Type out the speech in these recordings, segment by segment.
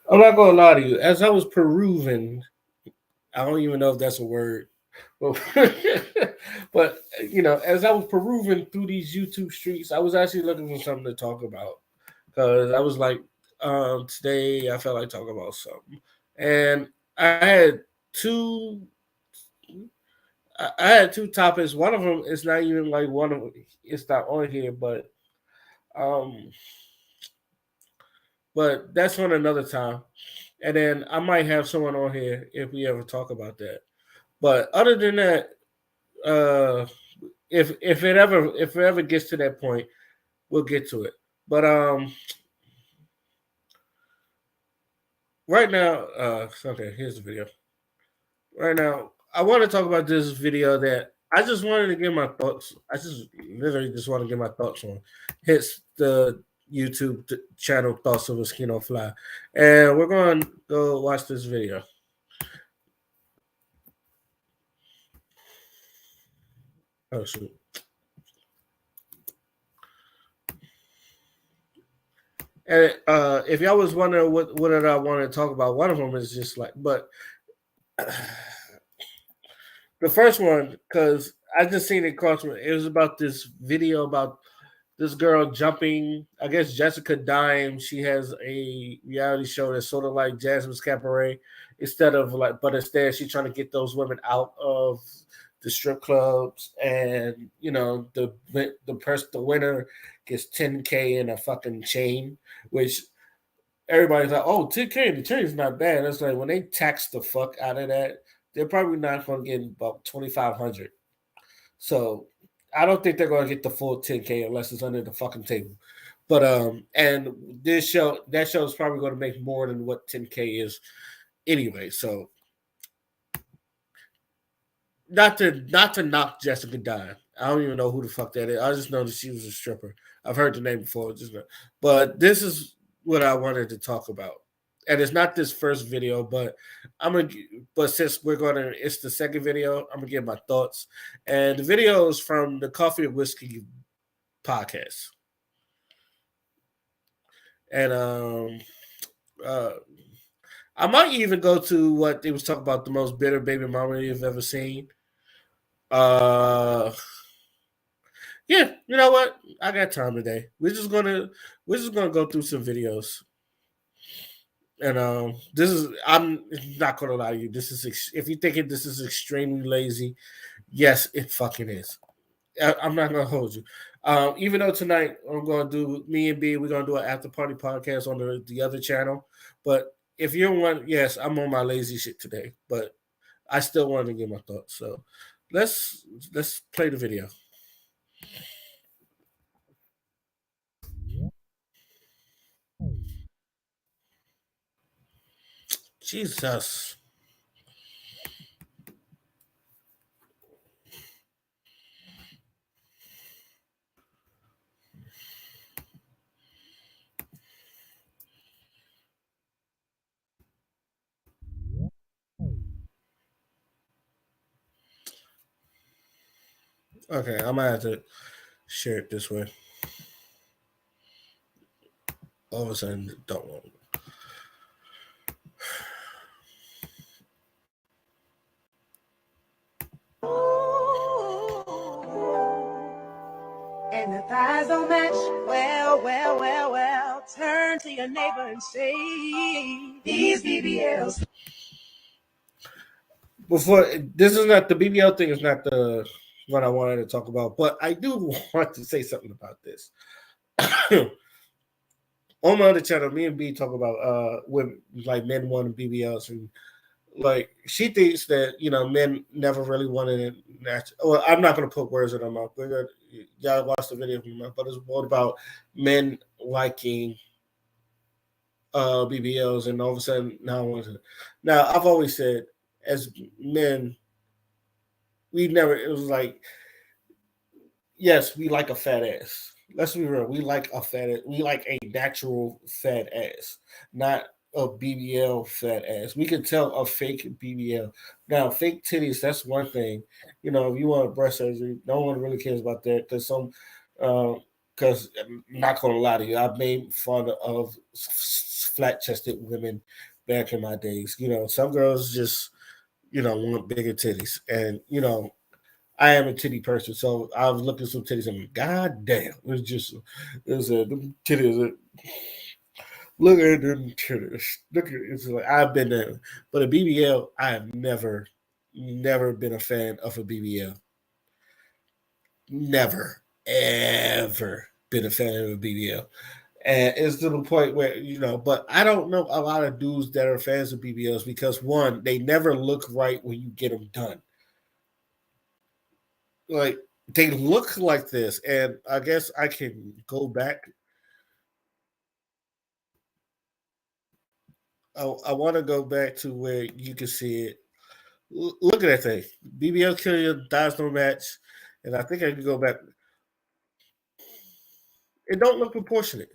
I'm not gonna lie to you. As I was perusing, I don't even know if that's a word, but but as I was perusing through these YouTube streets, I was actually looking for something to talk about because I was like, today I felt like talking about something, and I had two. I had two topics. One of them is not even like one of it's not on here, um, but that's on another time. And then I might have someone on here if we ever talk about that. But other than that, uh, if it ever gets to that point, we'll get to it. But right now, okay, here's the video. Right now, I want to talk about this video that I just wanted to get my thoughts. I just literally just want to get my thoughts on. Hits the YouTube channel Thoughts of a Skin Fly, and we're going to go watch this video. Oh shoot. And if y'all was wondering what did I want to talk about, one of them is just like, but the first one because I just seen it cross. It was about this video about this girl jumping. I guess Jessica Dime. She has a reality show that's sort of like Jasmine's Cabaret, but instead she's trying to get those women out of the strip clubs, and the winner gets 10K in a fucking chain, which everybody's like, oh, 10K, the chain's not bad. It's like when they tax the fuck out of that, they're probably not going to get about 2,500. So I don't think they're going to get the full 10K unless it's under the fucking table. But and that show is probably going to make more than what 10K is anyway. So not to knock Jessica Dime. I don't even know who the fuck that is. I just know that she was a stripper. I've heard the name before, but this is what I wanted to talk about. And it's not this first video, but I'm gonna. But since it's the second video. I'm gonna give my thoughts. And the video is from the Coffee and Whiskey podcast. And uh, I might even go to what they was talking about the most bitter baby mama you've ever seen. Uh, yeah, you know what? I got time today. We're just gonna go through some videos. And I'm not gonna lie to you. If you thinking this is extremely lazy, yes, it fucking is. I'm not gonna hold you. Even though tonight I'm gonna do me and B, we're gonna do an after party podcast on the other channel. But if you're one, yes, I'm on my lazy shit today. But I still wanted to get my thoughts. So let's let's play the video. Jesus. Okay, I'm gonna have to share it this way. All of a sudden, don't want. And the thighs don't match. Well, well, well, well. Turn to your neighbor and say, these BBLs. Before this is not the BBL thing. Is not the what I wanted to talk about, but I do want to say something about this. On my other channel, me and B talk about women like men wanting BBLs, and like she thinks that men never really wanted it natural. Well, I'm not gonna put words in her mouth. Y'all watch the video from her, but it's more about men liking BBLs, and all of a sudden now I want to. Now I've always said as men, we never. It was like yes, we like a fat ass. Let's be real. We like a fat. We like a natural fat ass, not a BBL fat ass. We can tell a fake BBL. Now, fake titties. That's one thing. If you want a breast surgery, no one really cares about that because because I'm not gonna lie to you, I've made fun of flat chested women back in my days. Some girls just want bigger titties, and I am a titty person, so I was looking at some titties and god damn, it was a them titties. Look at them titties. Look at it's like I've been there, but a BBL, I have never been a fan of a BBL. Never, ever been a fan of a BBL. And it's to the point where, but I don't know a lot of dudes that are fans of BBLs because one, they never look right when you get them done. Like they look like this, and I guess I can go back. I want to go back to where you can see it. Look at that thing. BBL Killer dies no match, and I think I can go back. It don't look proportionate.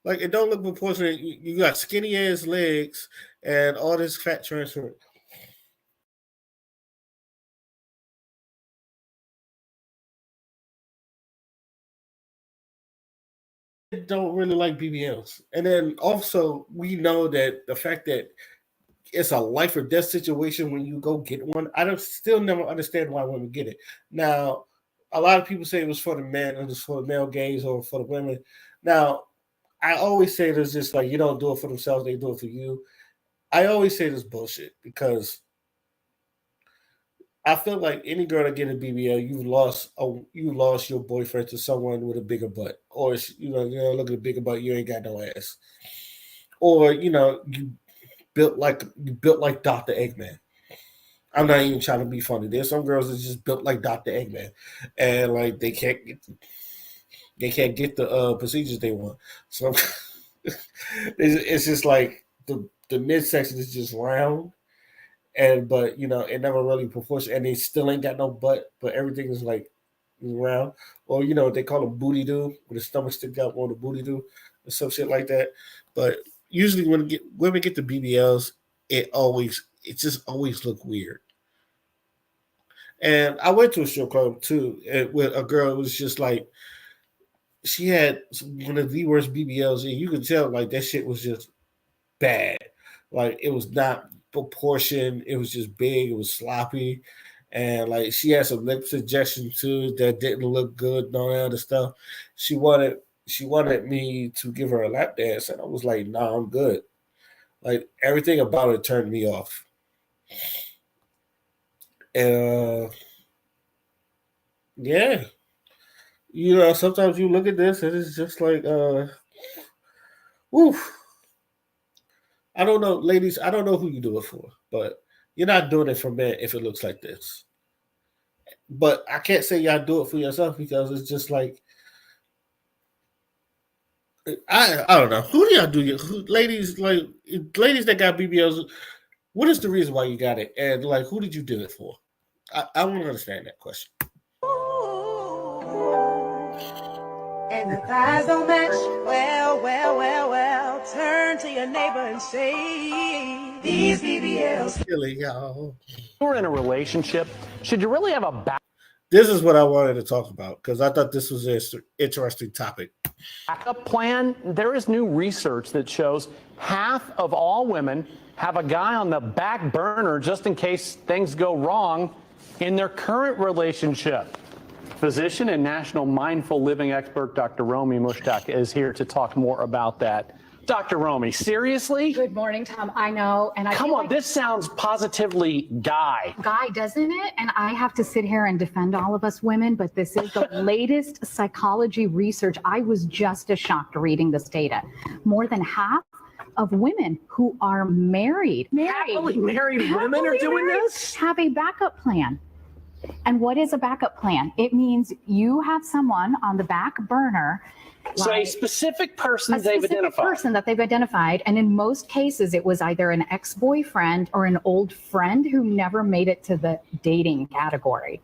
Like it don't look proportionate. You got skinny ass legs and all this fat transfer. Don't really like BBLs. And then also we know that the fact that it's a life or death situation when you go get one. I don't still never understand why women get it. Now, a lot of people say it was for the men, it was for the male gays or for the women. Now, I always say there's just like you don't do it for themselves, they do it for you. I always say this bullshit because I feel like any girl that get a BBL, you lost your boyfriend to someone with a bigger butt, or look at a bigger butt, you ain't got no ass, or you built like Dr. Eggman. I'm not even trying to be funny. There's some girls that just built like Dr. Eggman, and like they can't get the procedures they want. So it's just like the midsection is just round, and but it never really proportion, and they still ain't got no butt, but everything is like round, or they call them booty do, with the stomach stick out on the booty do, or some shit like that. But usually when women get the BBLs, it just always look weird. And I went to a strip club too with a girl. It was just like she had one of the worst BBLs, and you could tell like that shit was just bad. Like it was not proportioned. It was just big. It was sloppy, and like she had some lip suggestion too that didn't look good and all that other stuff. She wanted me to give her a lap dance, and I was like, "Nah, I'm good." Like everything about it turned me off. And yeah, sometimes you look at this and it's just like, woof. I don't know, ladies. I don't know who you do it for, but you're not doing it for men if it looks like this. But I can't say y'all do it for yourself because it's just like I don't know. Who do y'all do? Ladies ladies that got BBLs. What is the reason why you got it, and like who did you do it for? I want to understand that question. And the thighs don't match. Well, well, well, well. Turn to your neighbor and say, these BBLs. Killing y'all. You're in a relationship. Should you really have a This is what I wanted to talk about because I thought this was an interesting topic. backup plan? There is new research that shows half of all women have a guy on the back burner just in case things go wrong in their current relationship. Physician and national mindful living expert Dr. Romy Mushtaq is here to talk more about that. Dr. Romy, seriously? Good morning, Tom. I know. And I Come feel on, like this sounds positively guy. guy, doesn't it? And I have to sit here and defend all of us women, but this is the latest psychology research. I was just as shocked reading this data. More than half of women who are Happily married women are doing this? have a backup plan. And what is a backup plan? It means you have someone on the back burner. So a like specific person a they've specific identified. person that they've identified. And in most cases, it was either an ex-boyfriend or an old friend who never made it to the dating category.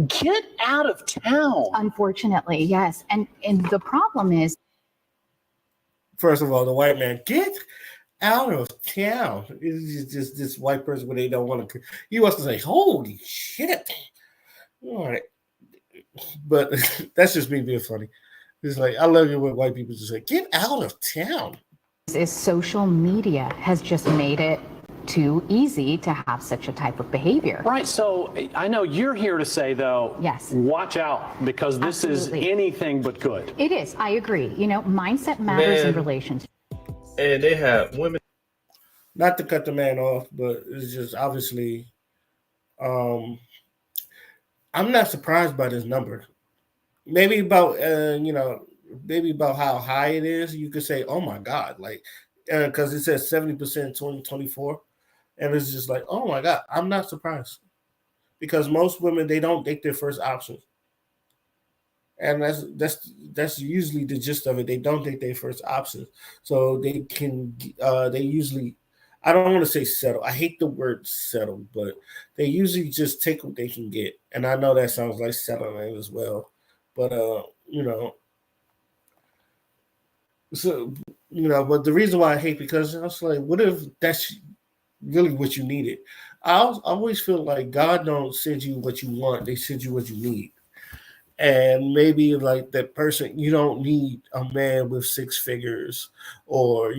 Get out of town. Unfortunately, yes. And the problem is, First of all, the white man, get out of town. It's just this white person when they don't want to. He wants to say, "Holy shit!" All right, but that's just me being funny. It's like I love you when white people just say, "Get out of town." is social media has just made it too easy to have such a type of behavior. Right. So I know you're here to say, though, yes, watch out, because this Absolutely. is anything but good. It is. I agree. You know, mindset matters in relationships. And they have women. Not to cut the man off, but it's just obviously, I'm not surprised by this number. Maybe about, maybe about how high it is. You could say, oh my God, like, because it says 70% 2024. And it's just like, oh my God, I'm not surprised. Because most women, they don't date their first option. And that's usually the gist of it. They don't date their first option. So they can, they usually, I don't want to say settle. I hate the word settle, but they usually just take what they can get. And I know that sounds like settling as well. But, but the reason why I hate, because I was like, what if that's really what you needed? I always feel like God don't send you what you want; they send you what you need. And maybe like that person, you don't need a man with six figures or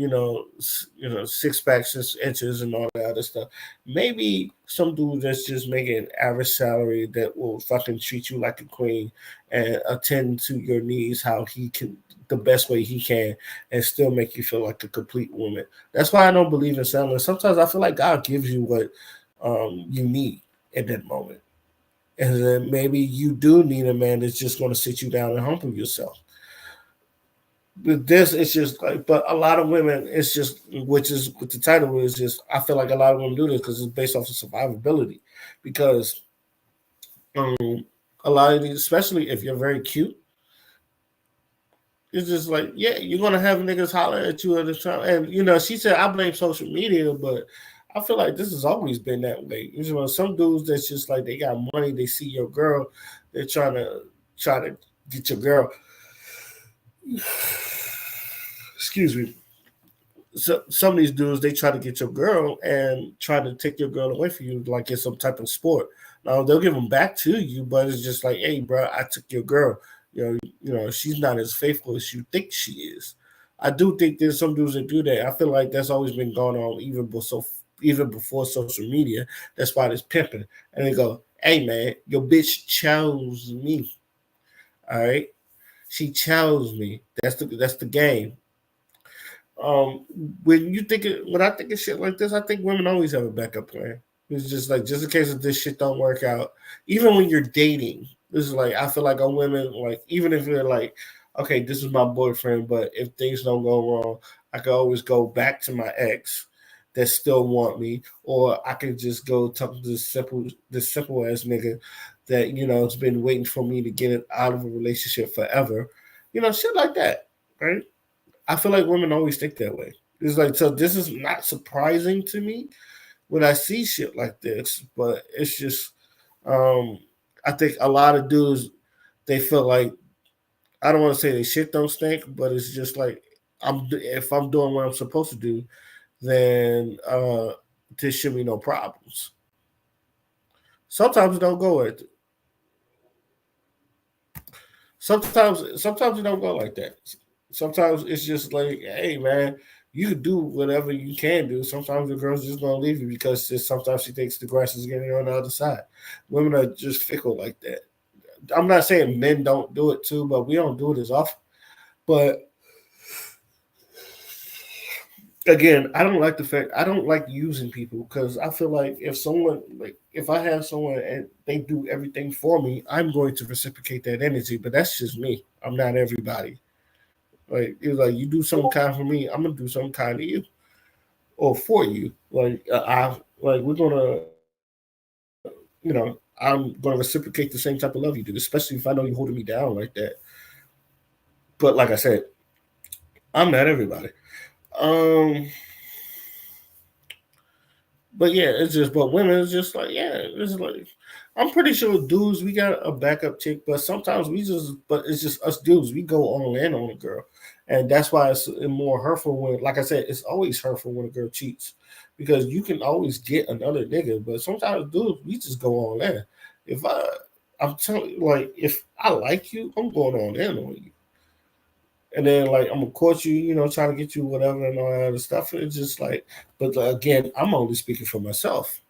six packs, 6 inches, and all that other stuff. Maybe some dude that's just making an average salary that will fucking treat you like a queen and attend to your needs how he can, the best way he can, and still make you feel like a complete woman. That's why I don't believe in settling. Sometimes I feel like God gives you what you need in that moment. And then maybe you do need a man that's just going to sit you down and humble yourself. But this, it's just like, but a lot of women, it's just, which is what the title is, just, I feel like a lot of women do this because it's based off of survivability. Because a lot of these, especially if you're very cute, it's just like, yeah, you're going to have niggas holler at you at the time. And, she said, I blame social media, but I feel like this has always been that way. Some dudes that's just like, they got money, they see your girl, they're trying to get your girl. Excuse me. So some of these dudes, they try to get your girl and try to take your girl away from you like it's some type of sport. Now they'll give them back to you, but it's just like, hey, bro, I took your girl. She's not as faithful as you think she is. I do think there's some dudes that do that. I feel like that's always been going on even before social media. That's why there's pimping. And they go, hey, man, your bitch chose me. All right? She chose me. That's the game. When I think of shit like this, I think women always have a backup plan. It's just like, just in case if this shit don't work out. Even when you're dating, this is like, I feel like on women, like, even if you're like, okay, this is my boyfriend, but if things don't go wrong, I can always go back to my ex that still want me, or I can just go talk to this simple ass nigga that has been waiting for me to get it out of a relationship forever, shit like that, right? I feel like women always think that way. It's like, so this is not surprising to me when I see shit like this, but it's just, I think a lot of dudes, they feel like, I don't want to say they shit don't stink, but it's just like, if I'm doing what I'm supposed to do, then there should be no problems. Sometimes it don't go like that. Sometimes it don't go like that. Sometimes it's just like, hey, man, you can do whatever you can do. Sometimes the girl's just gonna leave you because sometimes she thinks the grass is getting on the other side. Women are just fickle like that. I'm not saying men don't do it too, but we don't do it as often. But again, I don't like the fact, I don't like using people, because I feel like if I have someone and they do everything for me, I'm going to reciprocate that energy. But that's just me. I'm not everybody. Like, it's like, you do something kind for me, I'm gonna do something kind to you or for you. Like, we're gonna, I'm gonna reciprocate the same type of love you do, especially if I know you're holding me down like that. But like I said, I'm not everybody. But yeah, it's just, but women, it's just like, yeah, it's like, I'm pretty sure dudes, we got a backup chick, but sometimes but it's just us dudes, we go all in on a girl. And that's why it's more hurtful when, like I said, it's always hurtful when a girl cheats, because you can always get another nigga, but sometimes dudes, we just go all in. I'm telling you, like, if I like you, I'm going all in on you. And then like I'm gonna court you, trying to get you whatever and all that other stuff. It's just like, but again, I'm only speaking for myself.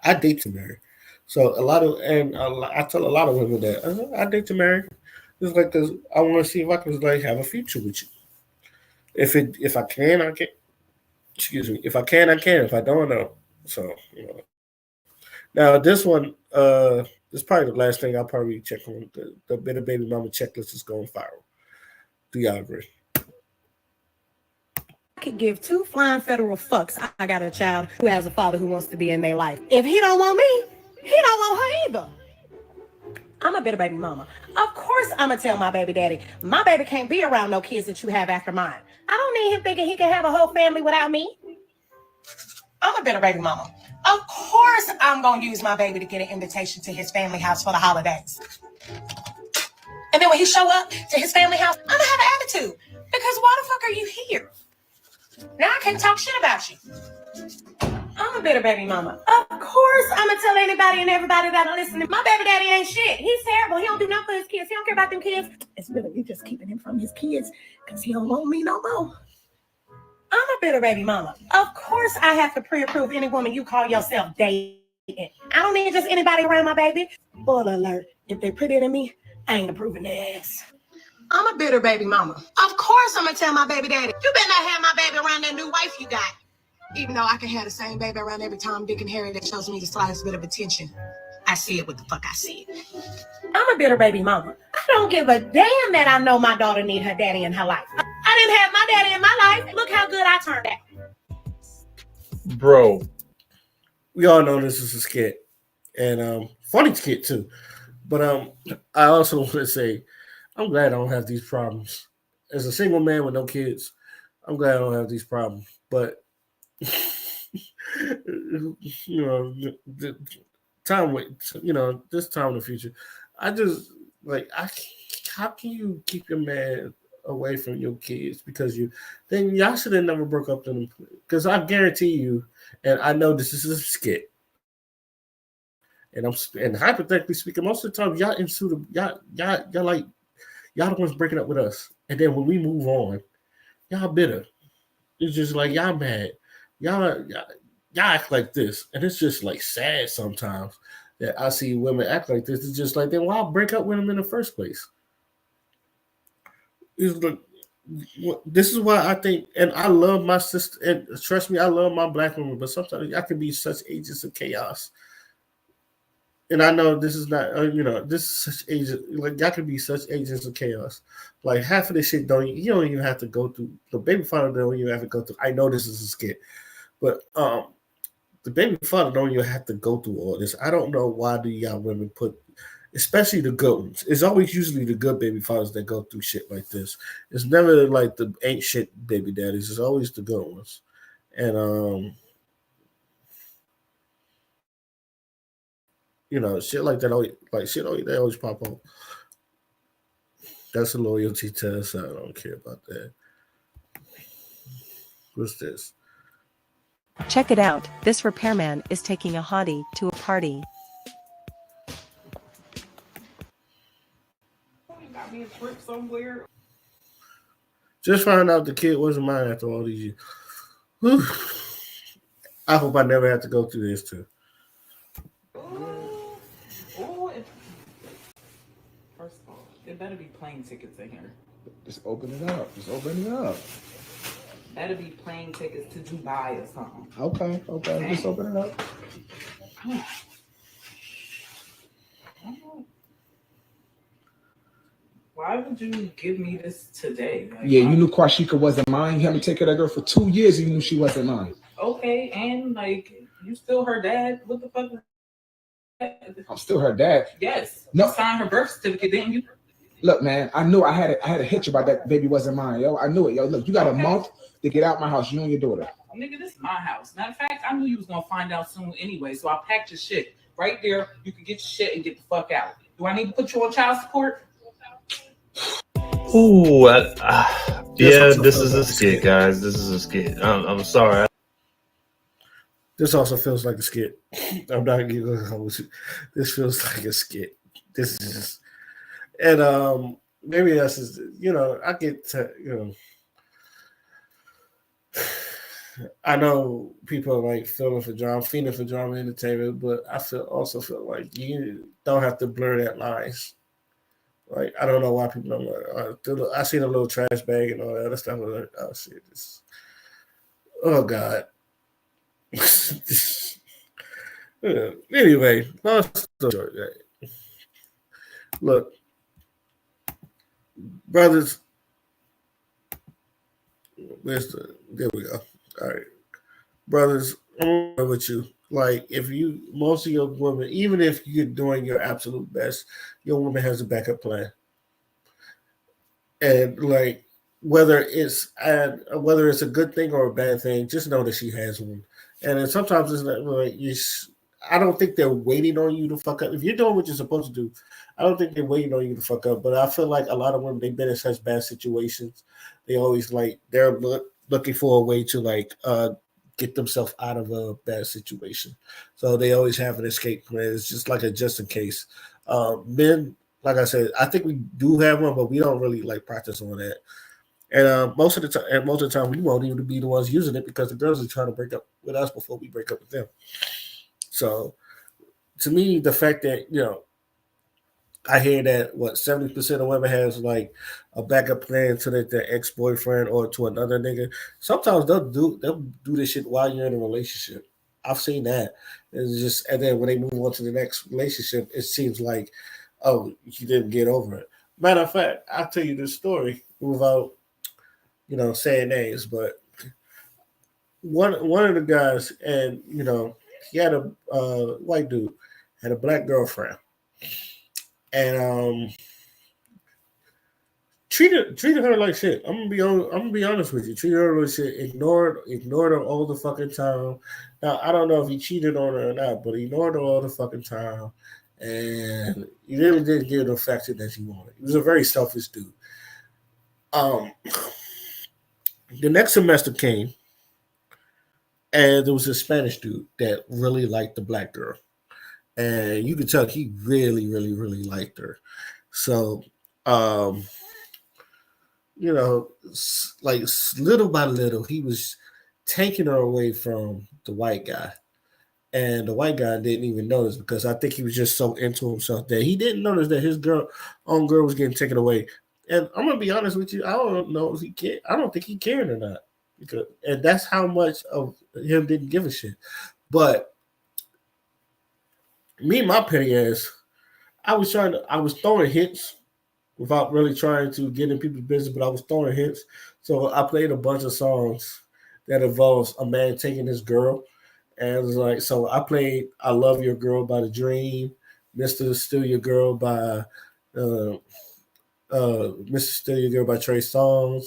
I date to marry, so I tell a lot of women that I date to marry. It's like because I want to see if I can like have a future with you. If I can, I can. Excuse me. If I can, I can. If I don't, I don't. So Now this one, this is probably the last thing I'll probably check on. The Bitter Baby Mama checklist is going viral. Do y'all agree? I could give two flying federal fucks. I got a child who has a father who wants to be in their life. If he don't want me, he don't want her either. I'm a bitter baby mama. Of course I'm gonna tell my baby daddy, my baby can't be around no kids that you have after mine. I don't need him thinking he can have a whole family without me. I'm a bitter baby mama. Of course I'm gonna use my baby to get an invitation to his family house for the holidays. And then when he show up to his family house, I'm gonna have an attitude. Because why the fuck are you here? Now I can't talk shit about you. I'm a bitter baby mama. Of course I'm gonna tell anybody and everybody that I listen to. My baby daddy ain't shit. He's terrible. He don't do nothing for his kids. He don't care about them kids. It's really just keeping him from his kids because he don't want me no more. I'm a bitter baby mama. Of course I have to pre-approve any woman you call yourself dating. I don't need just anybody around my baby. Spoiler alert, if they prettier than me, I ain't approving their ass. I'm a bitter baby mama. Of course I'm gonna tell my baby daddy, you better not have my baby around that new wife you got. Even though I can have the same baby around every Tom, Dick, and Harry that shows me the slightest bit of attention. I see it what the fuck I see it. I'm a bitter baby mama. I don't give a damn that I know my daughter need her daddy in her life. I didn't have my daddy in my life. Look how good I turned out. Bro. We all know this is a skit. And funny skit too. But I also want to say, I'm glad I don't have these problems. As a single man with no kids, I'm glad I don't have these problems. But the time with this time in the future, I just like how can you keep your man away from your kids because then y'all should have never broke up to them because I guarantee you, and I know this is a skit. And hypothetically speaking, most of the time y'all the ones breaking up with us. And then when we move on, y'all bitter. It's just like y'all mad. Y'all act like this. And it's just like sad sometimes that I see women act like this. It's just like, then why break up with them in the first place? It's like, this is why I think, and I love my sister, and trust me, I love my black women, but sometimes I can be such agents of chaos. And I know this is not, this is such agent. Like y'all can be such agents of chaos. Like half of this shit you don't even have to go through. The baby father don't even have to go through. I know this is a skit, but the baby father don't even have to go through all this. I don't know why do y'all women put, especially the good ones. It's always usually the good baby fathers that go through shit like this. It's never like the ain't shit baby daddies. It's always the good ones, and shit like that. They always pop up. That's a loyalty test. I don't care about that. What's this? Check it out. This repairman is taking a hottie to a party. Got me a trip somewhere. Just found out the kid wasn't mine after all these years. Whew. I hope I never have to go through this too. First of all, there better be plane tickets in here. Just open it up. Better be plane tickets to Dubai or something. Okay. Just open it up. Why would you give me this today? Like, Yeah, you knew Kwashika wasn't mine. You had me take care of that girl for 2 years and you knew she wasn't mine. Okay, and like you still her dad. What the fuck? I'm still her dad. Yes. No. You signed her birth certificate, didn't you? Look, man, I knew I had a hitch about that baby wasn't mine, yo. I knew it, yo. Look, you got a month to get out my house, you and your daughter. Nigga, this is my house. Matter of fact, I knew you was gonna find out soon anyway, so I packed your shit right there. You can get your shit and get the fuck out. Do I need to put you on child support? Ooh, yeah, this is a skit, guys. This is a skit. I'm sorry. This also feels like a skit. I'm not gonna hold you. This feels like a skit. This is, and maybe that's just, I get to, I know people are like fiending for drama entertainment, but I also feel like you don't have to blur that lines. Like, I don't know why people don't. I seen a little trash bag and all that other stuff. I was like, oh shit, oh god. Anyway, look, brothers. There we go. All right, brothers. I'm with you. Like, if most of your women, even if you're doing your absolute best, your woman has a backup plan. And like, whether it's a good thing or a bad thing, just know that she has one. And then sometimes it's not like I don't think they're waiting on you to fuck up. If you're doing what you're supposed to do, I don't think they're waiting on you to fuck up. But I feel like a lot of women, they've been in such bad situations. They always they're looking for a way to get themselves out of a bad situation. So they always have an escape plan. It's just like a just in case. Men, like I said, I think we do have one, but we don't really practice on that. And most of the time, we won't even be the ones using it because the girls are trying to break up with us before we break up with them. So, to me, the fact that I hear that 70% of women has a backup plan to their ex-boyfriend or to another nigga. Sometimes they'll do this shit while you're in a relationship. I've seen that. And then when they move on to the next relationship, it seems like, oh, you didn't get over it. Matter of fact, I'll tell you this story without saying names, but one of the guys, and he had a white dude, had a black girlfriend, and treated her like shit. I'm gonna be honest with you. Treated her like shit. Ignored her all the fucking time. Now I don't know if he cheated on her or not, but he ignored her all the fucking time, and he really didn't give the affection that she wanted. He was a very selfish dude. The next semester came, and there was a Spanish dude that really liked the black girl, and you could tell he really, really, really liked her. So, little by little, he was taking her away from the white guy, and the white guy didn't even notice because I think he was just so into himself that he didn't notice that his own girl was getting taken away. And I'm gonna be honest with you, I don't know if he cared. I don't think he cared or not, and that's how much of him didn't give a shit. But me, my petty ass, I was throwing hints without really trying to get in people's business, but I was throwing hints. So I played a bunch of songs that involves a man taking his girl, and it was so I played "I Love Your Girl" by The Dream, "Mr. Still Your Girl" by Mr. Still Your Girl by Trey Songz.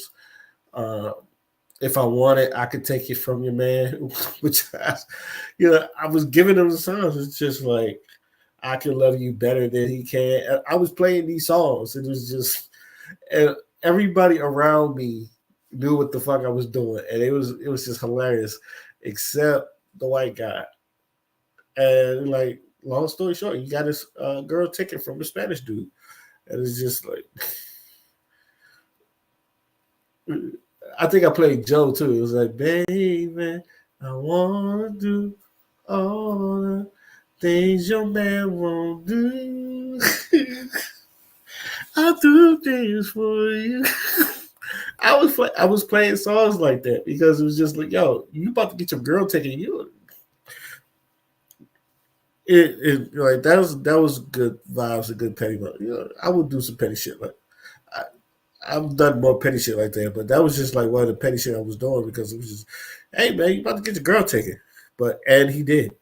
If I Want It, I Could Take It From Your Man, which I was giving them the songs. It's just like, I Can Love You Better Than He Can. And I was playing these songs. It was just, and everybody around me knew what the fuck I was doing. And it was just hilarious, except the white guy. And long story short, you got this girl ticket from the Spanish dude. And it's just I think I played Joe too. It was like, baby, I want to do all the things your man won't do. I'll do things for you. I was playing songs like that because it was just like, yo, you about to get your girl taken. That was good vibes, a good petty. I would do some petty shit I've done more petty shit like that, but that was just one of the petty shit I was doing because it was just, hey man, you about to get your girl taken, and he did.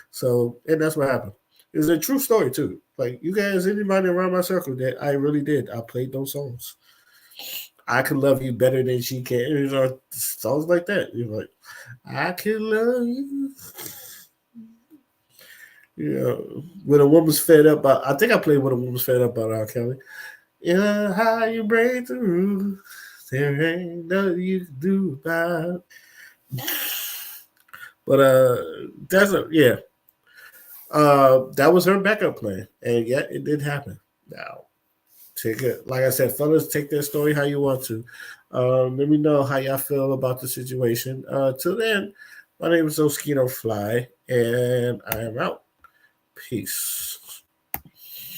So, and that's what happened. It's a true story too. You guys, anybody around my circle, that I really did. I played those songs. I Can Love You Better Than She Can. Songs like that. You're like, I can love you. When a woman's fed up, I think I played When a Woman's Fed Up by R. Kelly. How you break the rules, there ain't nothing you can do about it. But that was her backup plan, and yeah, it did happen. Now, Take it. Like I said, fellas, take that story how you want to. Let me know how y'all feel about the situation. Till then, my name is Oskino Fly, and I am out. Peace.